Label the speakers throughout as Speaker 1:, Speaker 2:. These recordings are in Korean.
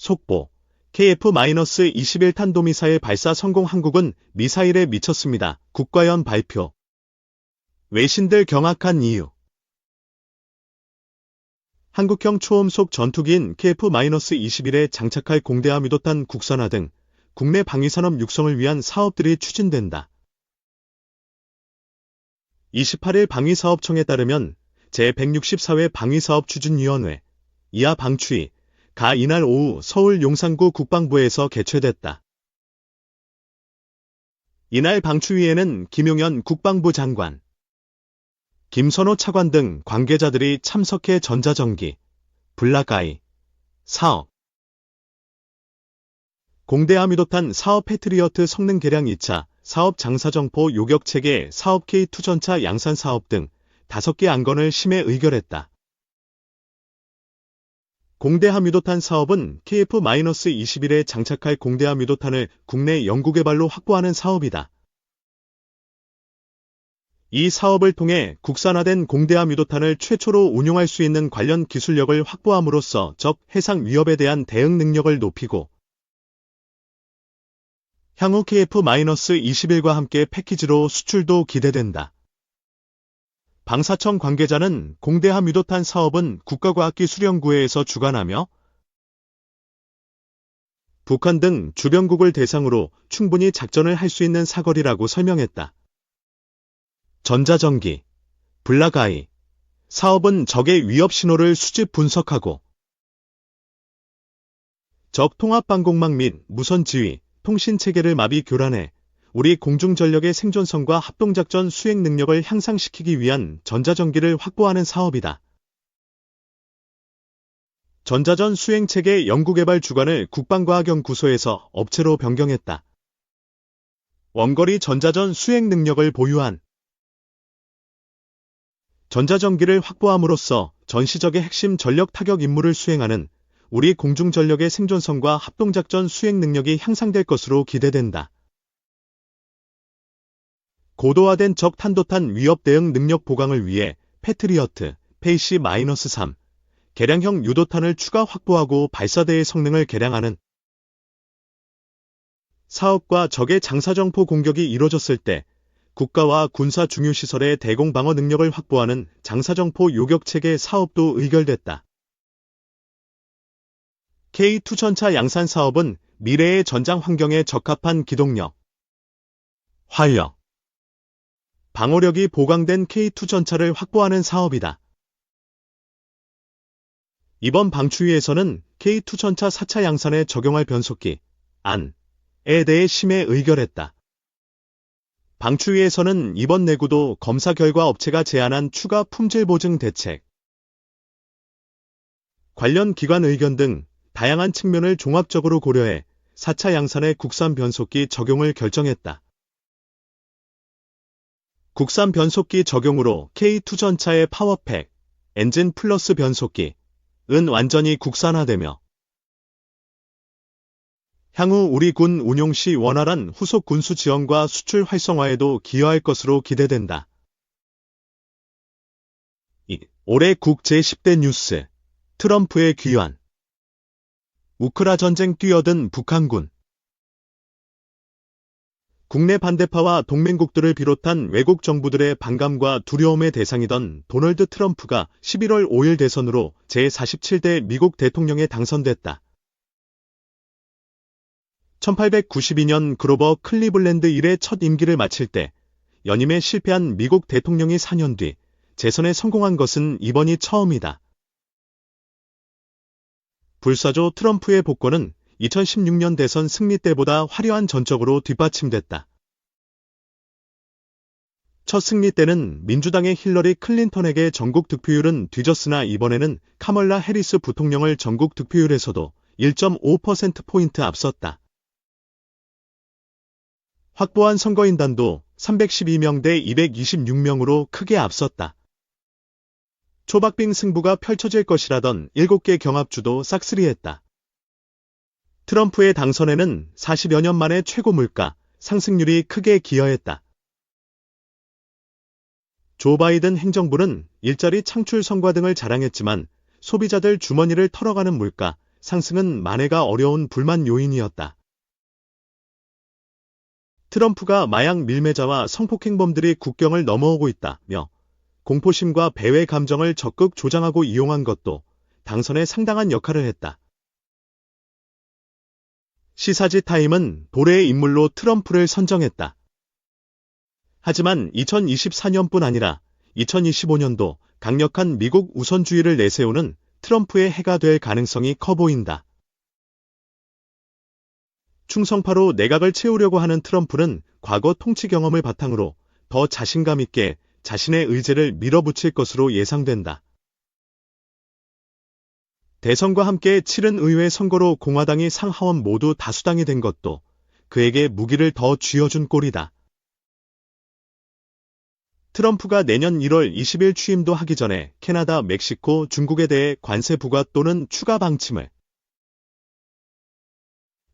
Speaker 1: 속보. KF-21 탄도미사일 발사 성공. 한국은 미사일에 미쳤습니다. 국가연 발표. 외신들 경악한 이유. 한국형 초음속 전투기인 KF-21에 장착할 공대함 유도탄 국산화 등 국내 방위산업 육성을 위한 사업들이 추진된다. 28일 방위사업청에 따르면 제164회 방위사업추진위원회 이하 방추위가 이날 오후 서울 용산구 국방부에서 개최됐다. 이날 방추위에는 김용현 국방부 장관, 김선호 차관 등 관계자들이 참석해 전자전기, 블락아이 사업, 공대함 유도탄 사업 패트리어트 성능 개량 2차 사업 장사정포 요격체계 사업 K2 전차 양산 사업 등 5개 안건을 심의 의결했다. 공대함 유도탄 사업은 KF-21에 장착할 공대함 유도탄을 국내 연구개발로 확보하는 사업이다. 이 사업을 통해 국산화된 공대함 유도탄을 최초로 운용할 수 있는 관련 기술력을 확보함으로써 적 해상 위협에 대한 대응 능력을 높이고 향후 KF-21과 함께 패키지로 수출도 기대된다. 방사청 관계자는 공대함 유도탄 사업은 국가과학기술연구회에서 주관하며 북한 등 주변국을 대상으로 충분히 작전을 할 수 있는 사거리라고 설명했다. 전자전기, 블락아이 사업은 적의 위협 신호를 수집 분석하고 적 통합방공망 및 무선지휘, 통신체계를 마비 교란해 우리 공중전력의 생존성과 합동작전 수행 능력을 향상시키기 위한 전자전기를 확보하는 사업이다. 전자전 수행체계 연구개발 주관을 국방과학연구소에서 업체로 변경했다. 원거리 전자전 수행 능력을 보유한 전자전기를 확보함으로써 전시적의 핵심 전력 타격 임무를 수행하는 우리 공중전력의 생존성과 합동작전 수행 능력이 향상될 것으로 기대된다. 고도화된 적 탄도탄 위협 대응 능력 보강을 위해 패트리어트, 페이시-3 개량형 유도탄을 추가 확보하고 발사대의 성능을 개량하는 사업과 적의 장사정포 공격이 이뤄졌을 때 국가와 군사 중요시설의 대공방어 능력을 확보하는 장사정포 요격체계 사업도 의결됐다. K2 전차 양산 사업은 미래의 전장 환경에 적합한 기동력, 활력, 방어력이 보강된 K2 전차를 확보하는 사업이다. 이번 방추위에서는 K2 전차 4차 양산에 적용할 변속기, 안에 대해 심의 의결했다. 방추위에서는 이번 내구도 검사 결과 업체가 제안한 추가 품질 보증 대책, 관련 기관 의견 등 다양한 측면을 종합적으로 고려해 4차 양산의 국산 변속기 적용을 결정했다. 국산 변속기 적용으로 K2 전차의 파워팩, 엔진 플러스 변속기은 완전히 국산화되며 향후 우리 군 운용 시 원활한 후속 군수 지원과 수출 활성화에도 기여할 것으로 기대된다. 올해 국 제10대 뉴스, 트럼프의 귀환. 우크라 전쟁 뛰어든 북한군. 국내 반대파와 동맹국들을 비롯한 외국 정부들의 반감과 두려움의 대상이던 도널드 트럼프가 11월 5일 대선으로 제47대 미국 대통령에 당선됐다. 1892년 그로버 클리블랜드 일의 첫 임기를 마칠 때 연임에 실패한 미국 대통령이 4년 뒤 재선에 성공한 것은 이번이 처음이다. 불사조 트럼프의 복권은 2016년 대선 승리 때보다 화려한 전적으로 뒷받침됐다. 첫 승리 때는 민주당의 힐러리 클린턴에게 전국 득표율은 뒤졌으나 이번에는 카멀라 해리스 부통령을 전국 득표율에서도 1.5%포인트 앞섰다. 확보한 선거인단도 312명 대 226명으로 크게 앞섰다. 초박빙 승부가 펼쳐질 것이라던 7개 경합주도 싹쓸이했다. 트럼프의 당선에는 40여 년 만에 최고 물가 상승률이 크게 기여했다. 조 바이든 행정부는 일자리 창출 성과 등을 자랑했지만 소비자들 주머니를 털어가는 물가 상승은 만회가 어려운 불만 요인이었다. 트럼프가 마약 밀매자와 성폭행범들이 국경을 넘어오고 있다며 공포심과 배회 감정을 적극 조장하고 이용한 것도 당선에 상당한 역할을 했다. 시사지 타임은 도래의 인물로 트럼프를 선정했다. 하지만 2024년뿐 아니라 2025년도 강력한 미국 우선주의를 내세우는 트럼프의 해가 될 가능성이 커 보인다. 충성파로 내각을 채우려고 하는 트럼프는 과거 통치 경험을 바탕으로 더 자신감 있게 자신의 의제를 밀어붙일 것으로 예상된다. 대선과 함께 치른 의회 선거로 공화당이 상하원 모두 다수당이 된 것도 그에게 무기를 더 쥐어준 꼴이다. 트럼프가 내년 1월 20일 취임도 하기 전에 캐나다, 멕시코, 중국에 대해 관세 부과 또는 추가 방침을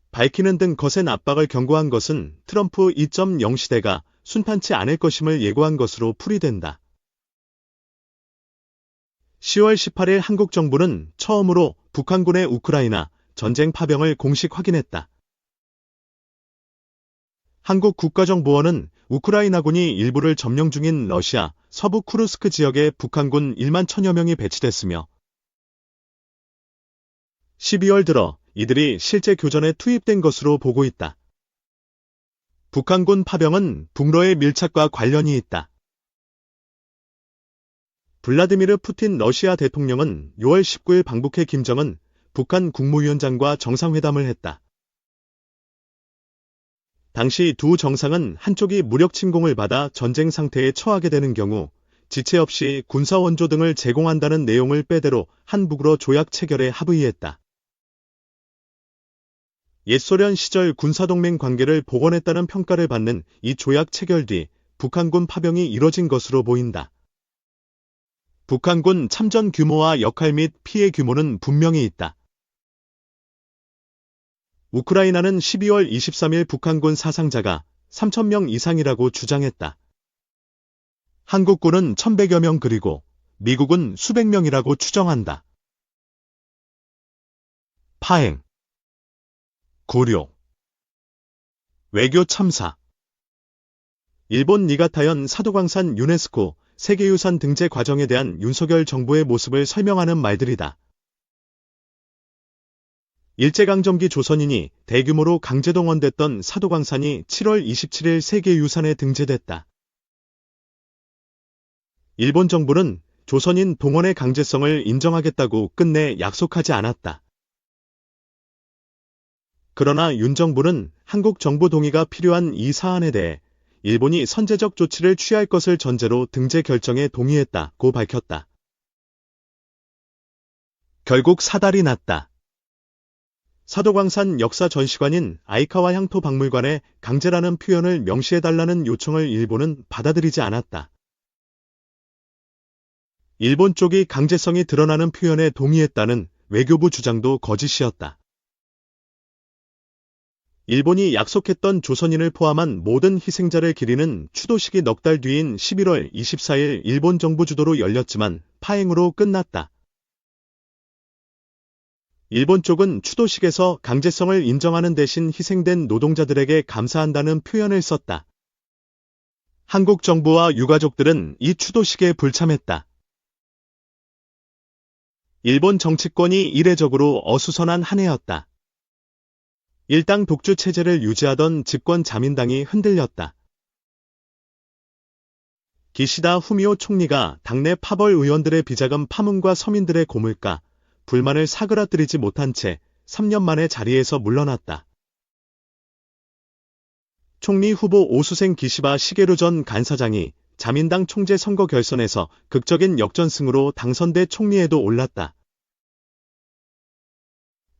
Speaker 1: 밝히는 등 거센 압박을 경고한 것은 트럼프 2.0 시대가 순탄치 않을 것임을 예고한 것으로 풀이된다. 10월 18일 한국 정부는 처음으로 북한군의 우크라이나 전쟁 파병을 공식 확인했다. 한국 국가정보원은 우크라이나군이 일부를 점령 중인 러시아 서부 쿠르스크 지역에 북한군 1만 1000여 명이 배치됐으며 12월 들어 이들이 실제 교전에 투입된 것으로 보고 있다. 북한군 파병은 북러의 밀착과 관련이 있다. 블라디미르 푸틴 러시아 대통령은 6월 19일 방북해 김정은 북한 국무위원장과 정상회담을 했다. 당시 두 정상은 한쪽이 무력 침공을 받아 전쟁 상태에 처하게 되는 경우 지체 없이 군사 원조 등을 제공한다는 내용을 빼대로 한북으로 조약 체결에 합의했다. 옛소련 시절 군사동맹 관계를 복원했다는 평가를 받는 이 조약 체결 뒤 북한군 파병이 이뤄진 것으로 보인다. 북한군 참전 규모와 역할 및 피해 규모는 분명히 있다. 우크라이나는 12월 23일 북한군 사상자가 3,000명 이상이라고 주장했다. 한국군은 1,100여 명 그리고 미국은 수백 명이라고 추정한다. 파행, 고려, 외교 참사. 일본 니가타현 사도광산 유네스코 세계유산 등재 과정에 대한 윤석열 정부의 모습을 설명하는 말들이다. 일제강점기 조선인이 대규모로 강제동원됐던 사도광산이 7월 27일 세계유산에 등재됐다. 일본 정부는 조선인 동원의 강제성을 인정하겠다고 끝내 약속하지 않았다. 그러나 윤 정부는 한국 정부 동의가 필요한 이 사안에 대해 일본이 선제적 조치를 취할 것을 전제로 등재 결정에 동의했다고 밝혔다. 결국 사달이 났다. 사도광산 역사전시관인 아이카와 향토 박물관에 강제라는 표현을 명시해달라는 요청을 일본은 받아들이지 않았다. 일본 쪽이 강제성이 드러나는 표현에 동의했다는 외교부 주장도 거짓이었다. 일본이 약속했던 조선인을 포함한 모든 희생자를 기리는 추도식이 넉 달 뒤인 11월 24일 일본 정부 주도로 열렸지만 파행으로 끝났다. 일본 쪽은 추도식에서 강제성을 인정하는 대신 희생된 노동자들에게 감사한다는 표현을 썼다. 한국 정부와 유가족들은 이 추도식에 불참했다. 일본 정치권이 이례적으로 어수선한 한 해였다. 일당 독주 체제를 유지하던 집권 자민당이 흔들렸다. 기시다 후미오 총리가 당내 파벌 의원들의 비자금 파문과 서민들의 고물가, 불만을 사그라뜨리지 못한 채 3년 만에 자리에서 물러났다. 총리 후보 오수생 기시바 시게루 전 간사장이 자민당 총재 선거 결선에서 극적인 역전승으로 당선돼 총리에도 올랐다.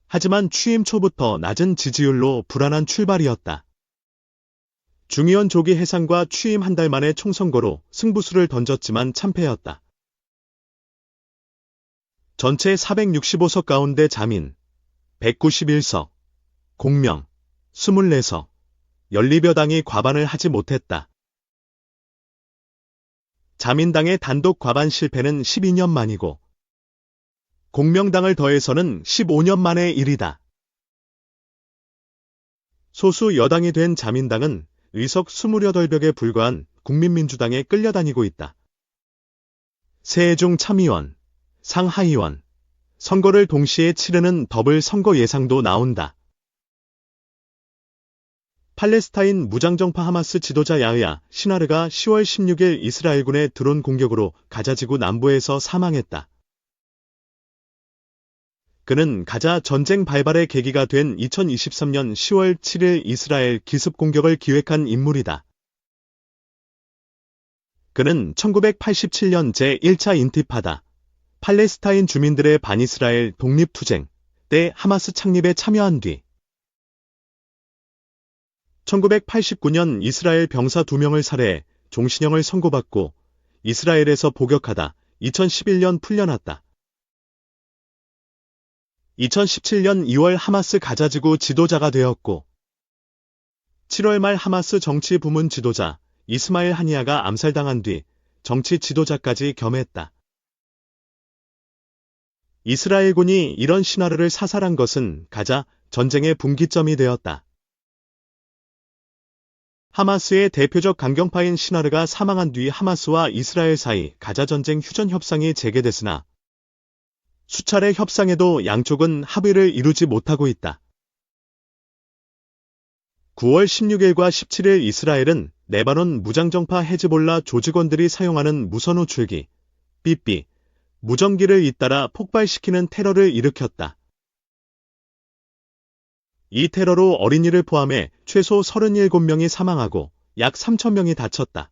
Speaker 1: 하지만 취임 초부터 낮은 지지율로 불안한 출발이었다. 중의원 조기 해산과 취임 한 달 만에 총선거로 승부수를 던졌지만 참패였다. 전체 465석 가운데 자민 191석, 공명 24석, 연립여당이 과반을 하지 못했다. 자민당의 단독 과반 실패는 12년 만이고 공명당을 더해서는 15년 만의 일이다. 소수 여당이 된 자민당은 의석 28벽에 불과한 국민민주당에 끌려다니고 있다. 세종 참의원, 상하의원, 선거를 동시에 치르는 더블 선거 예상도 나온다. 팔레스타인 무장정파 하마스 지도자 야흐야 시나르가 10월 16일 이스라엘군의 드론 공격으로 가자지구 남부에서 사망했다. 그는 가자 전쟁 발발의 계기가 된 2023년 10월 7일 이스라엘 기습 공격을 기획한 인물이다. 그는 1987년 제1차 인티파다, 팔레스타인 주민들의 반이스라엘 독립투쟁 때 하마스 창립에 참여한 뒤 1989년 이스라엘 병사 2명을 살해해 종신형을 선고받고 이스라엘에서 복역하다 2011년 풀려났다. 2017년 2월 하마스 가자지구 지도자가 되었고 7월 말 하마스 정치 부문 지도자 이스마일 하니야가 암살당한 뒤 정치 지도자까지 겸했다. 이스라엘군이 이런 시나르를 사살한 것은 가자 전쟁의 분기점이 되었다. 하마스의 대표적 강경파인 시나르가 사망한 뒤 하마스와 이스라엘 사이 가자 전쟁 휴전 협상이 재개됐으나 수차례 협상에도 양쪽은 합의를 이루지 못하고 있다. 9월 16일과 17일 이스라엘은 레바논 무장정파 헤즈볼라 조직원들이 사용하는 무선호 줄기, 삐삐, 무전기를 잇따라 폭발시키는 테러를 일으켰다. 이 테러로 어린이를 포함해 최소 37명이 사망하고 약 3,000명이 다쳤다.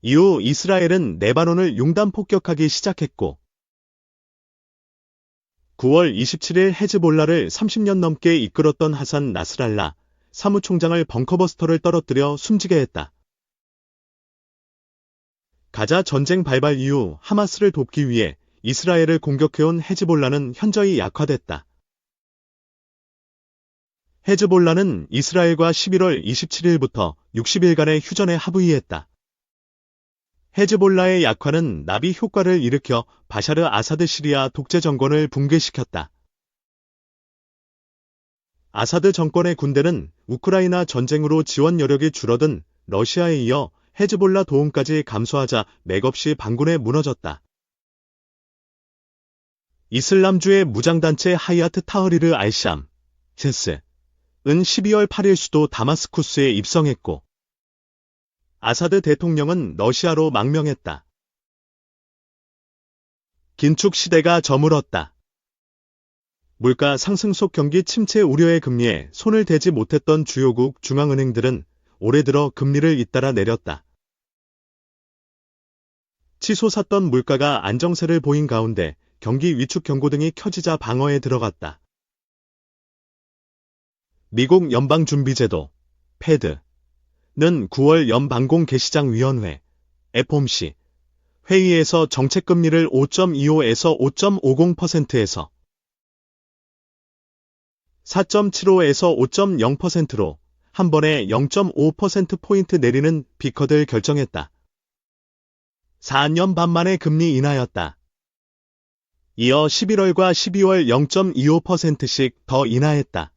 Speaker 1: 이후 이스라엘은 레바논을 융단 폭격하기 시작했고 9월 27일 헤즈볼라를 30년 넘게 이끌었던 하산 나스랄라 사무총장을 벙커버스터를 떨어뜨려 숨지게 했다. 가자 전쟁 발발 이후 하마스를 돕기 위해 이스라엘을 공격해온 헤즈볼라는 현저히 약화됐다. 헤즈볼라는 이스라엘과 11월 27일부터 60일간의 휴전에 합의했다. 헤즈볼라의 약화는 나비 효과를 일으켜 바샤르 아사드 시리아 독재 정권을 붕괴시켰다. 아사드 정권의 군대는 우크라이나 전쟁으로 지원 여력이 줄어든 러시아에 이어 헤즈볼라 도움까지 감소하자 맥없이 반군에 무너졌다. 이슬람주의 무장단체 하이아트 타흐리르 알샴, 은 12월 8일 수도 다마스쿠스에 입성했고 아사드 대통령은 러시아로 망명했다. 긴축 시대가 저물었다. 물가 상승 속 경기 침체 우려의 금리에 손을 대지 못했던 주요국 중앙은행들은 올해 들어 금리를 잇따라 내렸다. 치솟았던 물가가 안정세를 보인 가운데 경기 위축 경고 등이 켜지자 방어에 들어갔다. 미국 연방준비제도, 패드, 는 9월 연방공개시장위원회, FOMC, 회의에서 정책금리를 5.25에서 5.50%에서 4.75에서 5.0%로 한 번에 0.5%포인트 내리는 비커를 결정했다. 4년 반 만에 금리 인하였다. 이어 11월과 12월 0.25%씩 더 인하했다.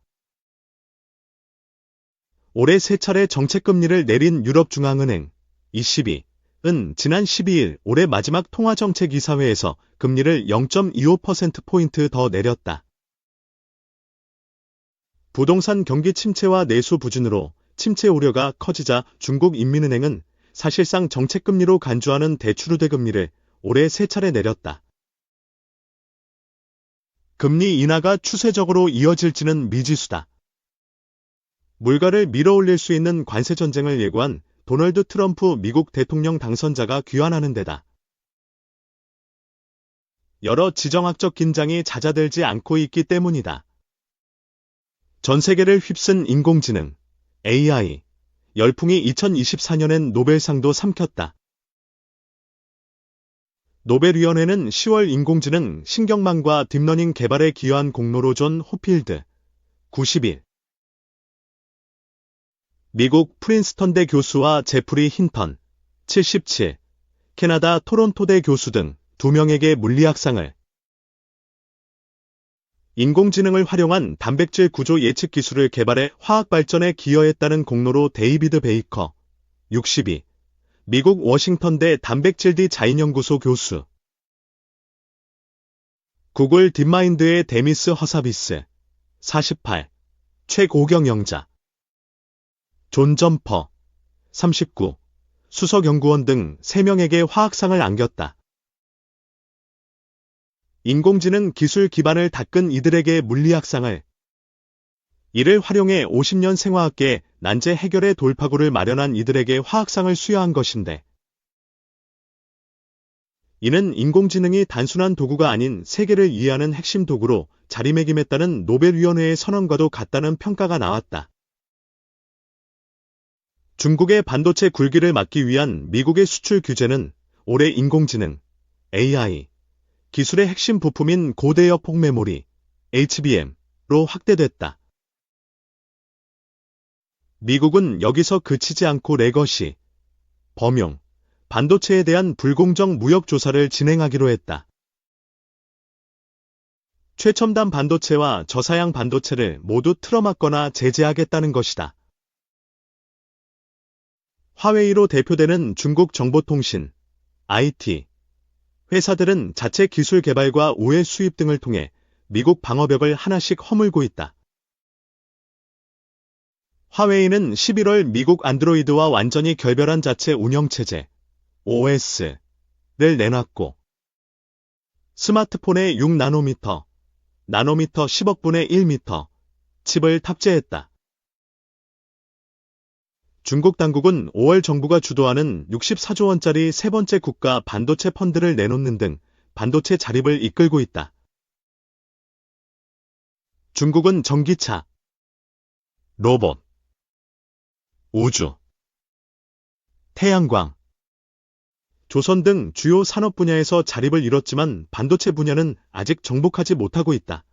Speaker 1: 올해 3차례 정책금리를 내린 유럽중앙은행, ECB는 지난 12일 올해 마지막 통화정책이사회에서 금리를 0.25%포인트 더 내렸다. 부동산 경기 침체와 내수 부진으로 침체 우려가 커지자 중국인민은행은 사실상 정책금리로 간주하는 대출우대 금리를 올해 3차례 내렸다. 금리 인하가 추세적으로 이어질지는 미지수다. 물가를 밀어올릴 수 있는 관세전쟁을 예고한 도널드 트럼프 미국 대통령 당선자가 귀환하는 데다 여러 지정학적 긴장이 잦아들지 않고 있기 때문이다. 전 세계를 휩쓴 인공지능, AI, 열풍이 2024년엔 노벨상도 삼켰다. 노벨위원회는 10월 인공지능 신경망과 딥러닝 개발에 기여한 공로로 존 호필드, 91, 미국 프린스턴대 교수와 제프리 힌턴, 77, 캐나다 토론토대 교수 등 2명에게 물리학상을 인공지능을 활용한 단백질 구조 예측 기술을 개발해 화학 발전에 기여했다는 공로로 데이비드 베이커, 62, 미국 워싱턴대 단백질 디자인연구소 교수. 구글 딥마인드의 데미스 허사비스, 48, 최고경영자. 존 점퍼, 39, 수석연구원 등 3명에게 화학상을 안겼다. 인공지능 기술 기반을 닦은 이들에게 물리학상을, 이를 활용해 50년 생화학계 난제 해결의 돌파구를 마련한 이들에게 화학상을 수여한 것인데, 이는 인공지능이 단순한 도구가 아닌 세계를 이해하는 핵심 도구로 자리매김했다는 노벨위원회의 선언과도 같다는 평가가 나왔다. 중국의 반도체 굴기를 막기 위한 미국의 수출 규제는 올해 인공지능, AI, 기술의 핵심 부품인 고대역 폭메모리, HBM로 확대됐다. 미국은 여기서 그치지 않고 레거시, 범용, 반도체에 대한 불공정 무역 조사를 진행하기로 했다. 최첨단 반도체와 저사양 반도체를 모두 틀어막거나 제재하겠다는 것이다. 화웨이로 대표되는 중국 정보통신, IT, 회사들은 자체 기술 개발과 우회 수입 등을 통해 미국 방어벽을 하나씩 허물고 있다. 화웨이는 11월 미국 안드로이드와 완전히 결별한 자체 운영체제, OS를 내놨고, 스마트폰에 6나노미터, 나노미터 10억분의 1미터 칩을 탑재했다. 중국 당국은 5월 정부가 주도하는 64조 원짜리 세 번째 국가 반도체 펀드를 내놓는 등 반도체 자립을 이끌고 있다. 중국은 전기차, 로봇, 우주, 태양광, 조선 등 주요 산업 분야에서 자립을 이뤘지만 반도체 분야는 아직 정복하지 못하고 있다.